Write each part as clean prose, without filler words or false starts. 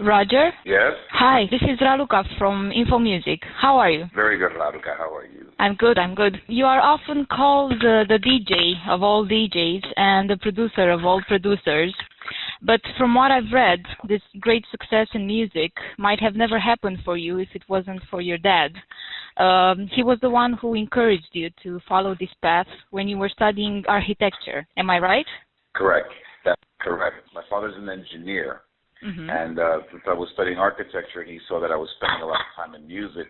Roger? Yes? Hi, this is Raluca from InfoMusic. How are you? Very good, Raluca. How are you? I'm good, I'm good. You are often called the DJ of all DJs and the producer of all producers. But from what I've read, this great success in music might have never happened for you if it wasn't for your dad. He was the one who encouraged you to follow this path when you were studying architecture. Am I right? Correct. That's correct. My father's an engineer. Mm-hmm. And since I was studying architecture and he saw that I was spending a lot of time in music,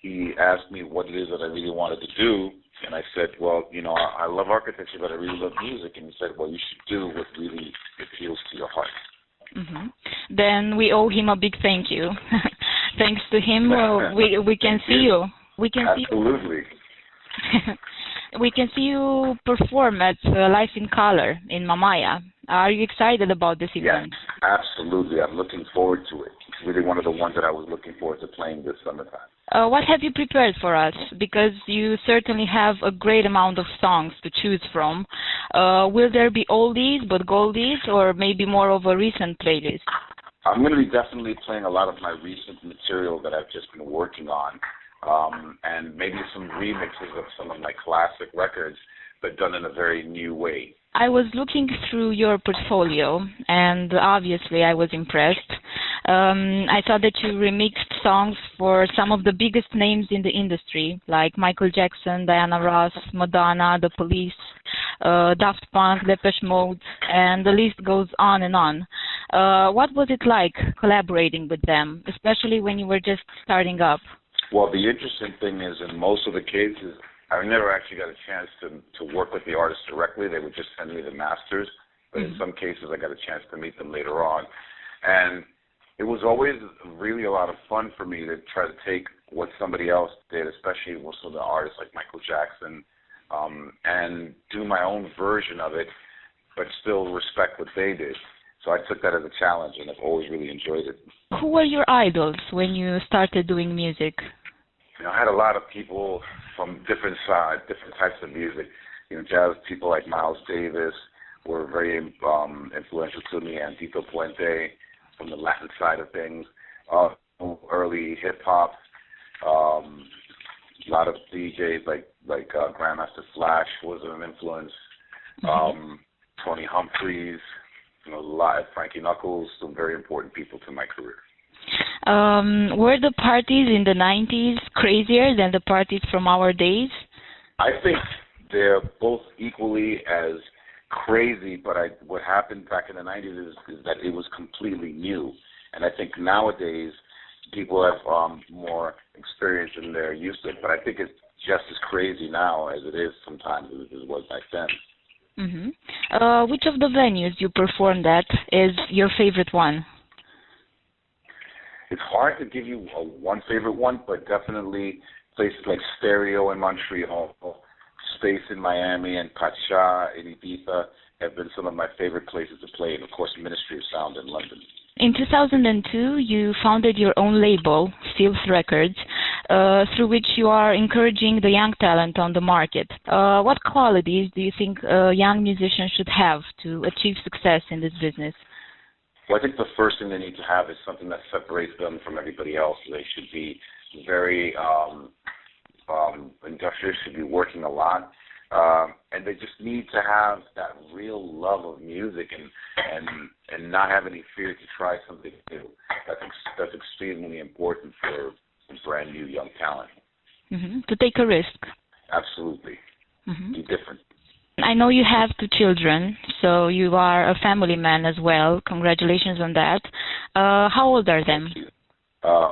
he asked me what it is that I really wanted to do. And I said, well, you know, I love architecture, but I really love music. And he said, well, you should do what really appeals to your heart. Mm-hmm. Then we owe him a big thank you. Thanks to him, we can see you. We can Absolutely. We can see you perform at Life in Color in Mamaia. Are you excited about this event? Yes, absolutely. I'm looking forward to it. It's really one of the ones that I was looking forward to playing this summertime. What have you prepared for us? Because you certainly have a great amount of songs to choose from. Will there be oldies but goldies, or maybe more of a recent playlist? I'm going to be definitely playing a lot of my recent material that I've just been working on, and maybe some remixes of some of my classic records, but done in a very new way. I was looking through your portfolio, and obviously I was impressed. I saw that you remixed songs for some of the biggest names in the industry, like Michael Jackson, Diana Ross, Madonna, The Police, Daft Punk, Depeche Mode, and the list goes on and on. What was it like collaborating with them, especially when you were just starting up? Well, the interesting thing is, in most of the cases, I never actually got a chance to work with the artists directly. They would just send me the masters. But in some cases, I got a chance to meet them later on. And it was always really a lot of fun for me to try to take what somebody else did, especially most of the artists like Michael Jackson, and do my own version of it, but still respect what they did. So I took that as a challenge, and I've always really enjoyed it. Who were your idols when you started doing music? You know, I had a lot of people from different sides, different types of music. You know, jazz people like Miles Davis were very influential to me, and Tito Puente from the Latin side of things. Early hip hop, a lot of DJs like Grandmaster Flash was an influence. Tony Humphries, you know, live Frankie Knuckles, some very important people to my career. Were the parties in the 90s crazier than the parties from our days? I think they're both equally as crazy, but what happened back in the 90s is that it was completely new. And I think nowadays people have more experience in their use of it, but I think it's just as crazy now as it is sometimes as it was back then. Mm-hmm. Which of the venues you performed at is your favorite one? It's hard to give you one favorite one, but definitely places like Stereo in Montreal, Space in Miami, and Pacha in Ibiza have been some of my favorite places to play, and of course Ministry of Sound in London. In 2002, you founded your own label, Stealth Records, through which you are encouraging the young talent on the market. What qualities do you think a young musician should have to achieve success in this business? Well, I think the first thing they need to have is something that separates them from everybody else. They should be very industrious, should be working a lot, and they just need to have that real love of music and not have any fear to try something new. That's extremely important for brand new young talent. Mm-hmm. To take a risk. Absolutely. Mm-hmm. Be different. I know you have 2 children, so you are a family man as well. Congratulations on that. How old are them?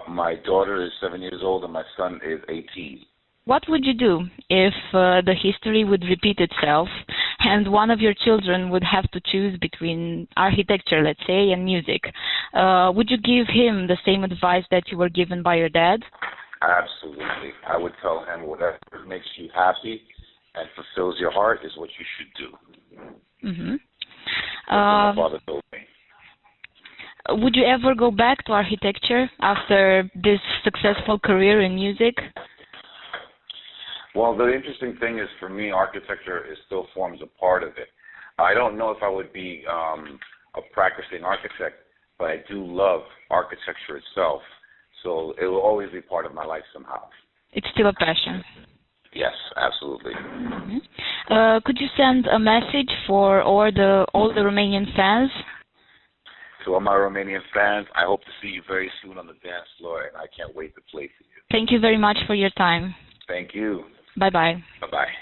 My daughter is 7 years old and my son is 18. What would you do if the history would repeat itself and one of your children would have to choose between architecture, let's say, and music? Would you give him the same advice that you were given by your dad? Absolutely. I would tell him whatever makes you happy and fulfills your heart is what you should do. Mm-hmm. My father told me. Would you ever go back to architecture after this successful career in music? Well, the interesting thing is, for me, architecture still forms a part of it. I don't know if I would be a practicing architect, but I do love architecture itself. So it will always be part of my life somehow. It's still a passion. Yes, absolutely. Could you send a message for all the Romanian fans? To all my Romanian fans, I hope to see you very soon on the dance floor, and I can't wait to play for you. Thank you very much for your time. Thank you. Bye-bye. Bye-bye.